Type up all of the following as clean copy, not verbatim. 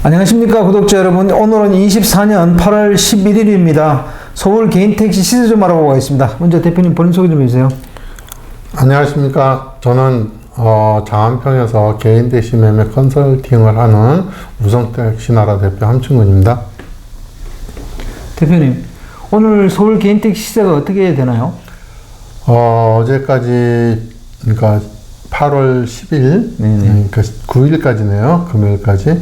안녕하십니까 구독자 여러분. 오늘은 24년 8월 11일입니다. 서울 개인택시 시세 좀 알아보고 있습니다. 먼저 대표님 본인 소개 좀 해주세요. 안녕하십니까. 저는 장안평에서 개인택시 매매 컨설팅을 하는 우성택시나라 대표 함춘근입니다. 대표님, 오늘 서울 개인택시 시세가 어떻게 되나요? 어제까지 그러니까 8월 10일 그러니까 9일까지네요. 금요일까지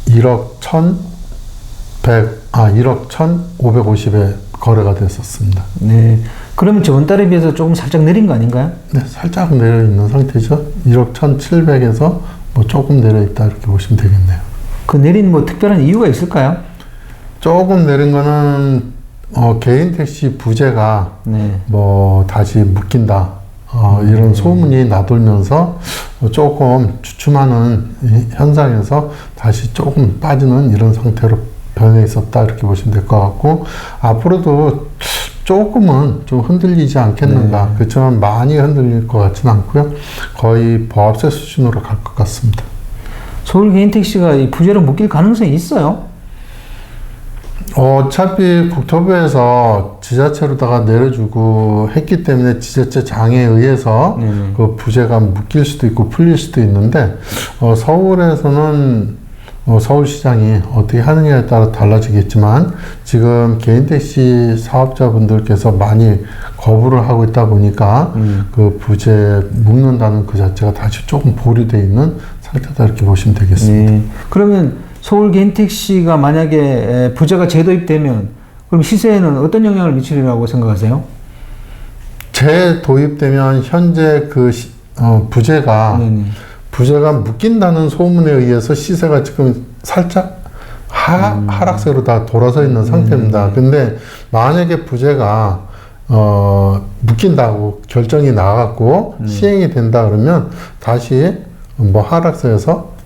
1억 1,550에 거래가 됐었습니다. 네. 그러면 저번 달에 비해서 조금 살짝 내린 거 아닌가요? 네, 살짝 내려 있는 상태죠. 1억 1,700에서 뭐 조금 내려 있다 이렇게 보시면 되겠네요. 그 내린 뭐 특별한 이유가 있을까요? 조금 내린 거는 개인 택시 부재가 네. 뭐 다시 묶인다 이런 소문이 나돌면서 조금 주춤하는 현상에서 다시 조금 빠지는 이런 상태로 변해 있었다 이렇게 보시면 될 것 같고, 앞으로도 조금은 좀 흔들리지 않겠는가. 그렇지만 많이 흔들릴 것 같지는 않고요. 거의 보합세 수준으로 갈 것 같습니다. 서울 개인택시가 이 부재로 묶일 가능성이 있어요? 어차피 국토부에서 지자체로다가 내려주고 했기 때문에 지자체 장에 의해서 그 부재가 묶일 수도 있고 풀릴 수도 있는데, 서울에서는 서울시장이 어떻게 하느냐에 따라 달라지겠지만, 지금 개인택시 사업자분들께서 많이 거부를 하고 있다 보니까 그 부재 묶는다는 그 자체가 다시 조금 보류되어 있는 상태다 이렇게 보시면 되겠습니다. 네. 그러면 서울 개인택시가 만약에 부재가 재도입되면 그럼 시세에는 어떤 영향을 미치리라고 생각하세요? 재도입되면 현재 그 부재가 묶인다는 소문에 의해서 시세가 지금 살짝 하락세로 다 돌아서 있는 상태입니다. 근데 만약에 부재가 묶인다고 결정이 나갔고 시행이 된다 그러면 다시 뭐 하락세에서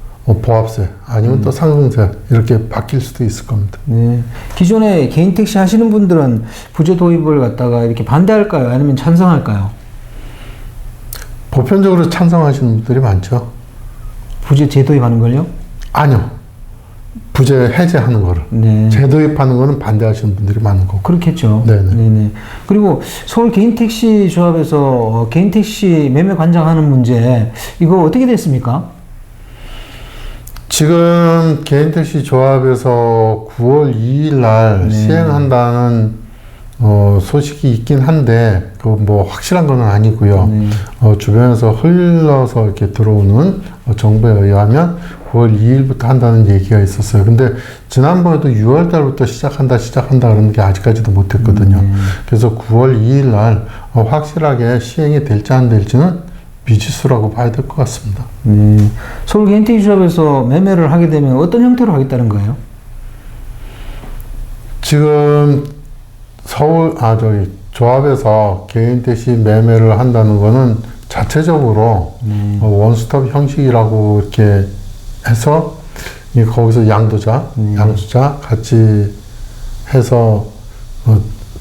보합세 아니면 또 상승세 이렇게 바뀔 수도 있을 겁니다. 네. 기존에 개인택시 하시는 분들은 부재 도입을 갖다가 이렇게 반대할까요? 아니면 찬성할까요? 보편적으로 찬성하시는 분들이 많죠. 부재 재도입하는 걸요? 아니요. 부재 해제하는 거를. 네. 재도입하는 거는 반대하시는 분들이 많은 거고. 그렇겠죠. 네네. 네네. 그리고 서울 개인택시 조합에서 개인택시 매매 관장하는 문제, 이거 어떻게 됐습니까? 지금 개인택시 조합에서 9월 2일 날 시행한다는 소식이 있긴 한데, 그 뭐 확실한 건 아니고요. 주변에서 흘러서 이렇게 들어오는 정보에 의하면 9월 2일부터 한다는 얘기가 있었어요. 근데 지난번에도 6월 달부터 시작한다 그러는 게 아직까지도 못했거든요. 그래서 9월 2일 날 확실하게 시행이 될지 안 될지는 미지수라고 봐야 될 것 같습니다. 서울 개인택시 조합에서 매매를 하게 되면 어떤 형태로 하겠다는 거예요? 지금 조합에서 개인택시 매매를 한다는 거는 자체적으로 원스톱 형식이라고 이렇게 해서 거기서 양도자 같이 해서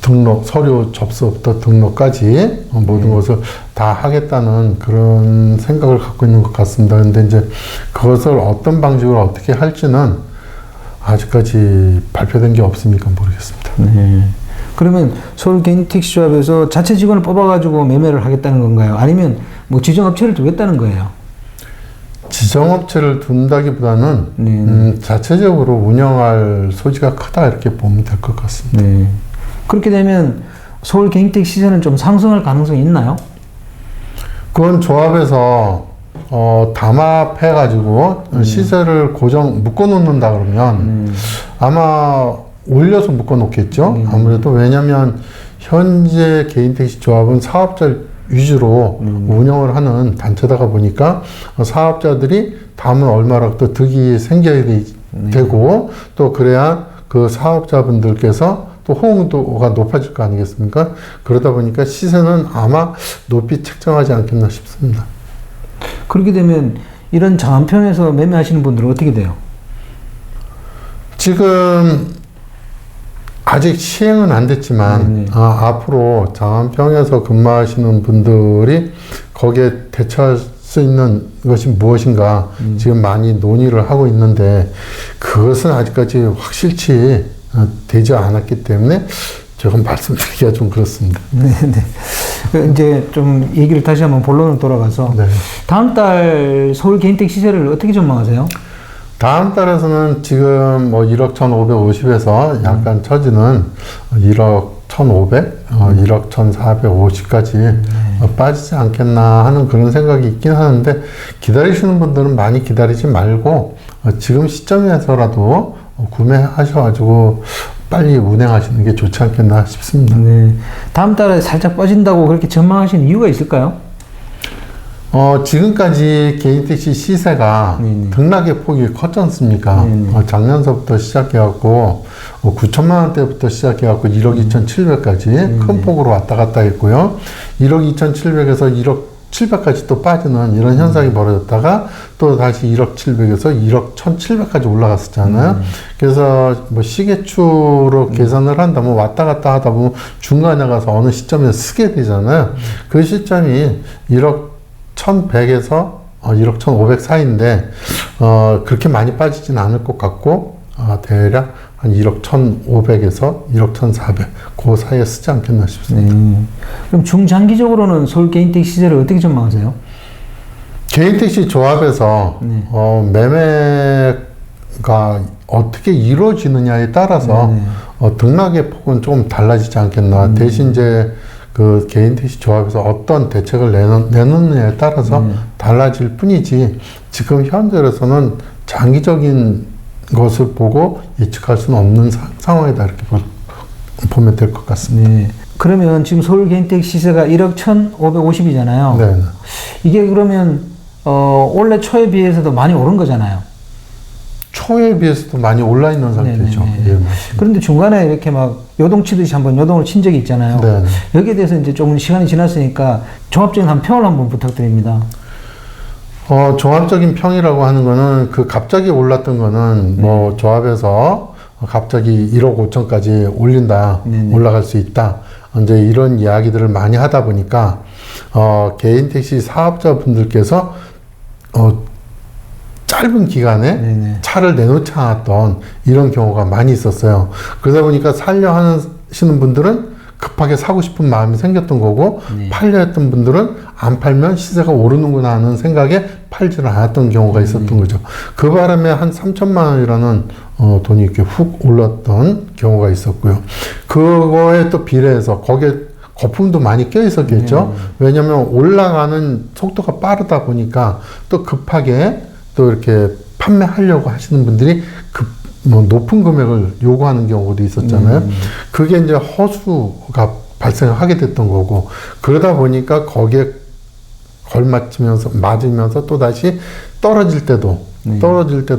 등록, 서류 접수부터 등록까지 모든 것을 다 하겠다는 그런 생각을 갖고 있는 것 같습니다. 근데 이제 그것을 어떤 방식으로 어떻게 할지는 아직까지 발표된 게 없으니까 모르겠습니다. 그러면 서울 개인택시 조합에서 자체 직원을 뽑아가지고 매매를 하겠다는 건가요? 아니면 뭐 지정업체를 두겠다는 거예요? 지정업체를 둔다기보다는 자체적으로 운영할 소지가 크다 이렇게 보면 될 것 같습니다. 그렇게 되면 서울 개인택시 시세는 좀 상승할 가능성이 있나요? 그건 조합에서 담합해가지고 시세를 묶어 놓는다 그러면 아마 올려서 묶어 놓겠죠. 아무래도 왜냐하면 현재 개인택시 조합은 사업자 위주로 운영을 하는 단체다가 보니까 사업자들이 담은 얼마라도 또 득이 생겨야 되고, 또 그래야 그 사업자분들께서 또 호응도가 높아질 거 아니겠습니까? 그러다 보니까 시세는 아마 높이 책정하지 않겠나 싶습니다. 그렇게 되면 이런 장안평에서 매매하시는 분들은 어떻게 돼요? 지금 아직 시행은 안 됐지만 앞으로 장안평에서 근무하시는 분들이 거기에 대처할 수 있는 것이 무엇인가 지금 많이 논의를 하고 있는데 그것은 아직까지 확실치 되지 않았기 때문에 조금 말씀드리기가 좀 그렇습니다. 네, 네. 이제 좀 얘기를 다시 한번 본론으로 돌아가서 네. 다음 달 서울 개인택시 시세를 어떻게 전망하세요? 다음 달에서는 지금 뭐 1억 1,550에서 약간 처지는 1억 1,500, 1억 1,450까지 빠지지 않겠나 하는 그런 생각이 있긴 하는데 기다리시는 분들은 많이 기다리지 말고 지금 시점에서라도 구매하셔가지고 빨리 운행하시는 게 좋지 않겠나 싶습니다. 네. 다음 달에 살짝 빠진다고 그렇게 전망하시는 이유가 있을까요? 지금까지 개인택시 시세가 네네. 등락의 폭이 컸지 않습니까? 네네. 작년서부터 시작해갖고 9천만 원대부터 시작해갖고 1억 2,700까지 큰 폭으로 왔다 갔다 했고요. 1억 2,700에서 1억 700까지 또 빠지는 이런 현상이 벌어졌다가 또 다시 1억 700에서 1억 1,700까지 올라갔었잖아요. 그래서 뭐 시계추로 계산을 한다면 왔다 갔다 하다 보면 중간에 가서 어느 시점에 쓰게 되잖아요. 그 시점이 1억 1,100에서 1억 1,500 사이인데 그렇게 많이 빠지진 않을 것 같고 대략 한 1억 1,500에서 1억 1,400 그 사이에 쓰지 않겠나 싶습니다. 그럼 중장기적으로는 서울 개인택시 시세를 어떻게 전망하세요? 개인택시 조합에서 네. 매매가 어떻게 이루어지느냐에 따라서 등락의 폭은 조금 달라지지 않겠나. 대신 이제 그 개인택시 조합에서 어떤 대책을 내놓느냐에 따라서 달라질 뿐이지 지금 현재로서는 장기적인 것을 보고 예측할 수는 없는 상황이다 이렇게 보면 될 것 같습니다. 네. 그러면 지금 서울 개인택시 시세가 1억 1,550이잖아요. 네. 이게 그러면 올해 초에 비해서도 많이 오른 거잖아요. 초에 비해서도 많이 올라 있는 상태죠. 네네네. 예, 맞습니다. 그런데 중간에 이렇게 막 요동 치듯이 한번 요동을 친 적이 있잖아요. 네네. 여기에 대해서 이제 조금 시간이 지났으니까 종합적인 한 평을 한번 부탁드립니다. 종합적인 평이라고 하는 거는 그 갑자기 올랐던 거는 뭐 조합에서 갑자기 1억 5천까지 올린다, 네네. 올라갈 수 있다. 이제 이런 이야기들을 많이 하다 보니까 개인 택시 사업자분들께서 짧은 기간에 네네. 차를 내놓지 않았던 이런 경우가 많이 있었어요. 그러다 보니까 살려 하시는 분들은 급하게 사고 싶은 마음이 생겼던 거고 팔려 했던 분들은 안 팔면 시세가 오르는구나 하는 생각에 팔지를 않았던 경우가 있었던 거죠. 그 바람에 한 3천만 원이라는 돈이 이렇게 훅 올랐던 경우가 있었고요. 그거에 또 비례해서 거기에 거품도 많이 껴 있었겠죠. 왜냐하면 올라가는 속도가 빠르다 보니까 또 급하게 또 이렇게 판매하려고 하시는 분들이 뭐 높은 금액을 요구하는 경우도 있었잖아요. 그게 이제 허수가 발생하게 됐던 거고, 그러다 보니까 거기에 맞으면서 또 다시 떨어질 때도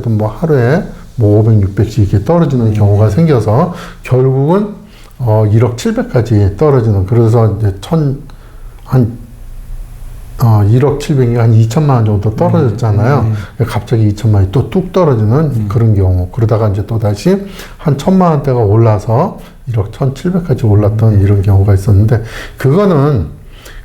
뭐 하루에 뭐 500, 600씩 이렇게 떨어지는 경우가 생겨서 결국은 1억 700까지 떨어지는, 그래서 이제 1억 700이 한 2천만 원 정도 떨어졌잖아요. 갑자기 2천만 원이 또 뚝 떨어지는 그런 경우. 그러다가 이제 또 다시 한 1,000만 원대가 올라서 1억 1,700까지 올랐던 이런 경우가 있었는데, 그거는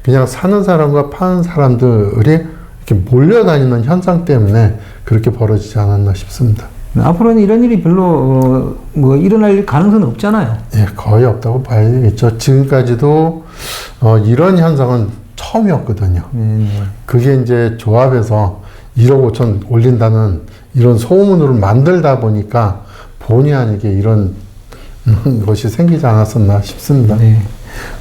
그냥 사는 사람과 파는 사람들이 이렇게 몰려다니는 현상 때문에 그렇게 벌어지지 않았나 싶습니다. 앞으로는 이런 일이 별로 뭐 일어날 가능성은 없잖아요. 예, 거의 없다고 봐야 되겠죠. 지금까지도 이런 현상은 처음이었거든요. 그게 이제 조합에서 1억 5천 올린다는 이런 소문을 만들다 보니까 본의 아니게 이런 것이 생기지 않았었나 싶습니다. 네.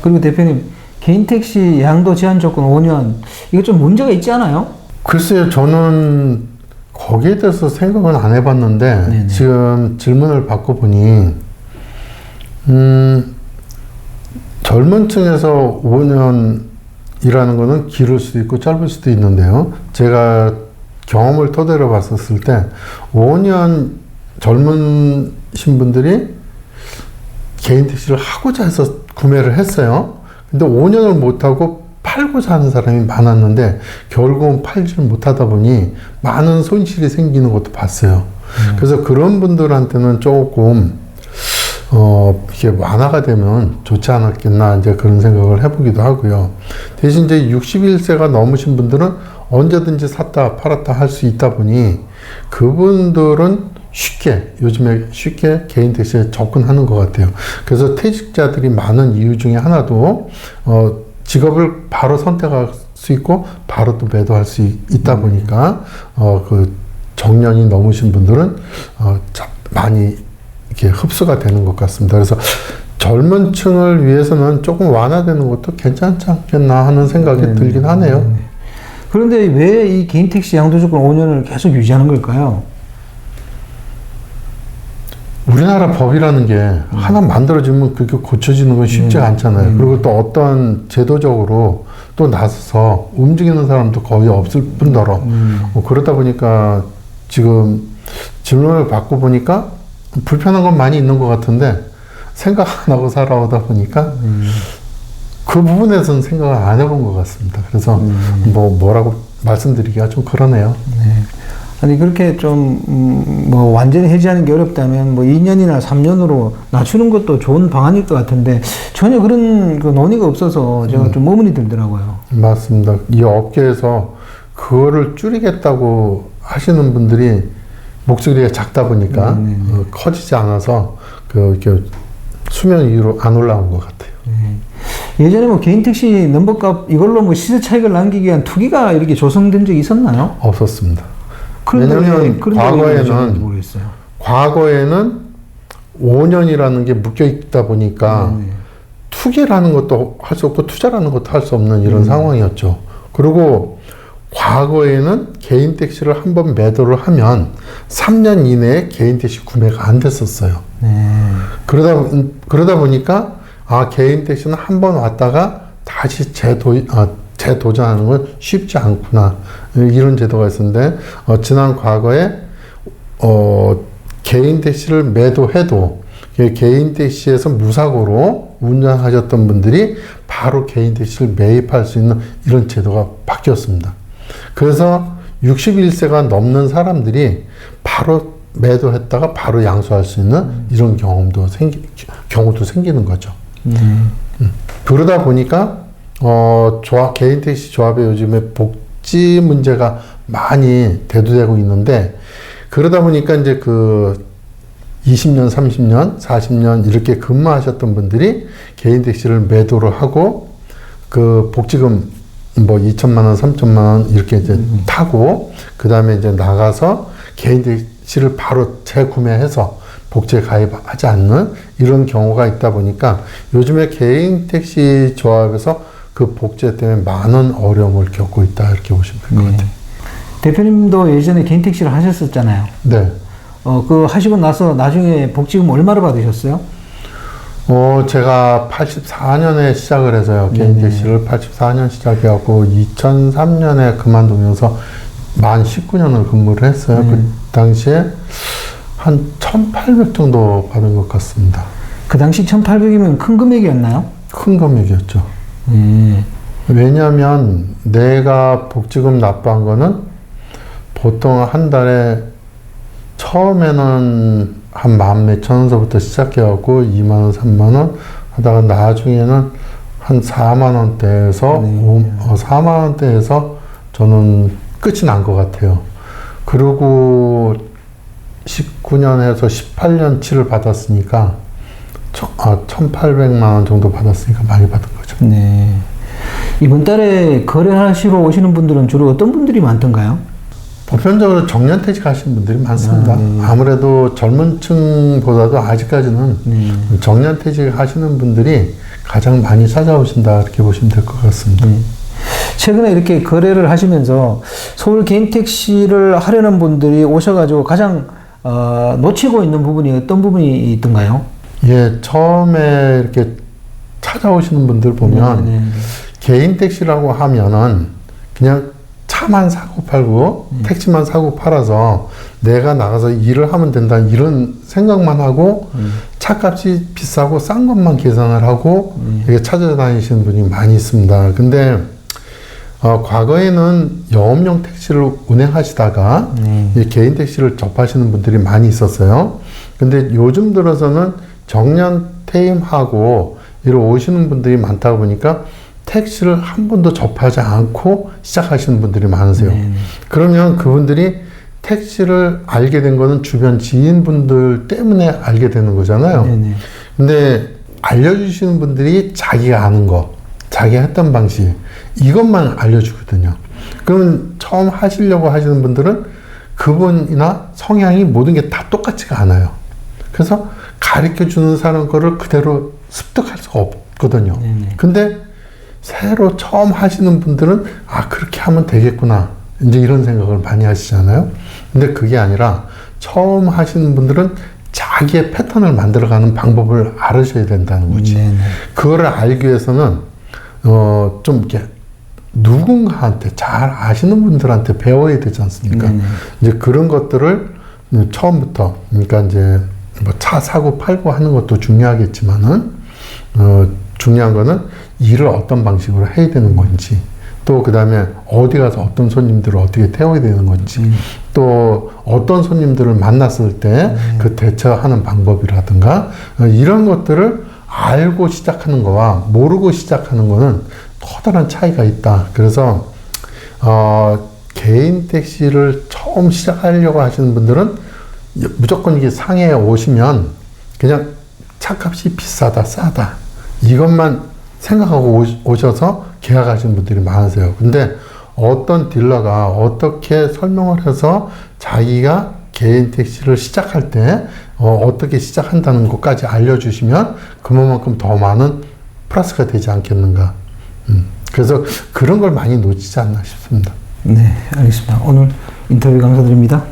그리고 대표님, 개인택시 양도 제한 조건 5년, 이거 좀 문제가 있지 않아요? 글쎄요, 저는 거기에 대해서 생각은 안 해봤는데 네네. 지금 질문을 받고 보니 젊은 층에서 5년이라는 거는 길을 수도 있고 짧을 수도 있는데요. 제가 경험을 토대로 봤었을 때 5년 젊으신 분들이 개인 택시를 하고자 해서 구매를 했어요. 근데 5년을 못하고 팔고자 하는 사람이 많았는데 결국은 팔지를 못하다 보니 많은 손실이 생기는 것도 봤어요. 그래서 그런 분들한테는 조금 이게 완화가 되면 좋지 않았겠나 이제 그런 생각을 해보기도 하고요. 대신 이제 61세가 넘으신 분들은 언제든지 샀다 팔았다 할 수 있다 보니 그분들은 요즘에 쉽게 개인 택시에 접근하는 것 같아요. 그래서 퇴직자들이 많은 이유 중에 하나도 직업을 바로 선택할 수 있고 바로 또 매도할 수 있다 보니까 그 정년이 넘으신 분들은 많이 이렇게 흡수가 되는 것 같습니다. 그래서 젊은 층을 위해서는 조금 완화되는 것도 괜찮지 않겠나 하는 생각이 들긴 하네요. 그런데 왜 이 개인 택시 양도조건 5년을 계속 유지하는 걸까요? 우리나라 법이라는 게 하나 만들어지면 그게 고쳐지는 건 쉽지가 않잖아요. 그리고 또 어떤 제도적으로 또 나서서 움직이는 사람도 거의 없을 뿐더러 그러다 보니까 지금 질문을 받고 보니까 불편한 건 많이 있는 것 같은데 생각 안 하고 살아오다 보니까 그 부분에서는 생각을 안 해본 것 같습니다. 그래서 뭐라고 말씀드리기가 좀 그러네요. 네. 아니 그렇게 좀 뭐 완전히 해지하는 게 어렵다면 뭐 2년이나 3년으로 낮추는 것도 좋은 방안일 것 같은데 전혀 그런 그 논의가 없어서 제가 좀 의문이 들더라고요. 맞습니다. 이 업계에서 그거를 줄이겠다고 하시는 분들이 목소리가 작다 보니까 커지지 않아서 이렇게 수면 위로 안 올라온 것 같아요. 예전에 뭐 개인 택시 넘버값 이걸로 뭐 시세 차익을 남기기 위한 투기가 이렇게 조성된 적이 있었나요? 없었습니다. 그런데 왜냐면 모르겠어요. 과거에는 5년이라는 게 묶여 있다 보니까 투기라는 것도 할 수 없고 투자라는 것도 할 수 없는 이런 상황이었죠. 그리고 과거에는 개인 택시를 한번 매도를 하면 3년 이내에 개인 택시 구매가 안 됐었어요. 그러다 보니까 개인 택시는 한번 왔다가 다시 재도전하는 건 쉽지 않구나. 이런 제도가 있었는데, 지난 과거에, 개인 택시를 매도해도, 개인 택시에서 무사고로 운전하셨던 분들이 바로 개인 택시를 매입할 수 있는 이런 제도가 바뀌었습니다. 그래서 61세가 넘는 사람들이 바로 매도했다가 바로 양수할 수 있는 이런 경우도 생기는 거죠. 그러다 보니까 개인 택시 조합에 요즘에 복지 문제가 많이 대두되고 있는데 그러다 보니까 이제 20년, 30년, 40년 이렇게 근무하셨던 분들이 개인 택시를 매도를 하고 그 복지금 뭐 2천만 원, 3천만 원 이렇게 이제 타고 그 다음에 이제 나가서 개인 택시를 바로 재구매해서 복지에 가입하지 않는 이런 경우가 있다 보니까 요즘에 개인 택시 조합에서 그 복지 때문에 많은 어려움을 겪고 있다 이렇게 보시면 될 것 같아요. 대표님도 예전에 개인 택시를 하셨었잖아요. 네. 그 하시고 나서 나중에 복지금 얼마를 받으셨어요? 제가 84년에 시작을 해서요. 개인 택시를 84년 시작해갖고 2003년에 그만두면서 만 19년을 근무를 했어요. 그 당시에 한 1,800 정도 받은 것 같습니다. 그 당시 1,800이면 큰 금액이었나요? 큰 금액이었죠. 왜냐하면 내가 복지금 납부한 거는 보통 한 달에 처음에는 한 14,000원서부터 시작해갖고 2만원, 3만원 하다가 나중에는 한 4만원대에서 4만원대에서 저는 끝이 난 것 같아요. 그리고 19년에서 18년치를 받았으니까 1,800만 원 정도 받았으니까 많이 받은 거죠. 네. 이번 달에 거래하시러 오시는 분들은 주로 어떤 분들이 많던가요? 보편적으로 정년퇴직 하시는 분들이 많습니다. 아무래도 젊은 층보다도 아직까지는 정년퇴직 하시는 분들이 가장 많이 찾아오신다 이렇게 보시면 될 것 같습니다. 최근에 이렇게 거래를 하시면서 서울 개인 택시를 하려는 분들이 오셔가지고 가장 놓치고 있는 부분이 어떤 부분이 있던가요? 예, 처음에 이렇게 찾아오시는 분들 보면 개인 택시라고 하면은 그냥 차만 사고 팔고 택시만 사고 팔아서 내가 나가서 일을 하면 된다 이런 생각만 하고 차값이 비싸고 싼 것만 계산을 하고 이렇게 찾아다니시는 분이 많이 있습니다. 근데 과거에는 영업용 택시를 운행하시다가 이 개인 택시를 접하시는 분들이 많이 있었어요. 근데 요즘 들어서는 정년 퇴임하고 이러 오시는 분들이 많다 보니까 택시를 한 번도 접하지 않고 시작하시는 분들이 많으세요. 네네. 그러면 그분들이 택시를 알게 된 거는 주변 지인분들 때문에 알게 되는 거잖아요. 네네. 근데 알려주시는 분들이 자기가 아는 거, 자기가 했던 방식, 이것만 알려주거든요. 그러면 처음 하시려고 하시는 분들은 그분이나 성향이 모든 게 다 똑같지가 않아요. 그래서 가르쳐 주는 사람 거를 그대로 습득할 수가 없거든요. 네네. 근데 새로 처음 하시는 분들은 아, 그렇게 하면 되겠구나. 이제 이런 생각을 많이 하시잖아요. 근데 그게 아니라 처음 하시는 분들은 자기의 패턴을 만들어가는 방법을 알으셔야 된다는 거지. 네네. 그거를 알기 위해서는 좀 이렇게 누군가한테 잘 아시는 분들한테 배워야 되지 않습니까? 이제 그런 것들을 처음부터, 그러니까 이제 뭐 차 사고 팔고 하는 것도 중요하겠지만은 중요한 거는 일을 어떤 방식으로 해야 되는 건지, 또 그 다음에 어디 가서 어떤 손님들을 어떻게 태워야 되는 건지, 또 어떤 손님들을 만났을 때 그 대처하는 방법이라든가 이런 것들을 알고 시작하는 거와 모르고 시작하는 거는 커다란 차이가 있다. 그래서 개인 택시를 처음 시작하려고 하시는 분들은 무조건 이게 상해에 오시면 그냥 차값이 비싸다, 싸다 이것만 생각하고 오셔서 계약하시는 분들이 많으세요. 근데 어떤 딜러가 어떻게 설명을 해서 자기가 개인 택시를 시작할 때 어떻게 시작한다는 것까지 알려주시면 그만큼 더 많은 플러스가 되지 않겠는가. 그래서 그런 걸 많이 놓치지 않나 싶습니다. 네, 알겠습니다. 오늘 인터뷰 감사드립니다.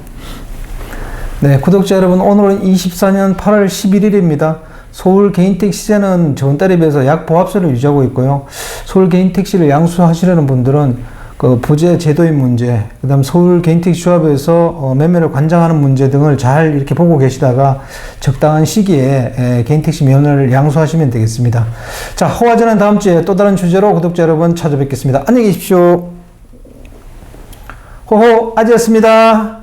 네, 구독자 여러분, 오늘은 24년 8월 11일입니다. 서울 개인택시제는 저번 달에 비해서 약 보합세를 유지하고 있고요. 서울 개인택시를 양수하시려는 분들은 그 부재 제도의 문제, 그 다음 서울 개인택시 조합에서 매매를 관장하는 문제 등을 잘 이렇게 보고 계시다가 적당한 시기에 개인택시 면허를 양수하시면 되겠습니다. 자, 호화전은 다음 주에 또 다른 주제로 구독자 여러분 찾아뵙겠습니다. 안녕히 계십시오. 호호 아지였습니다.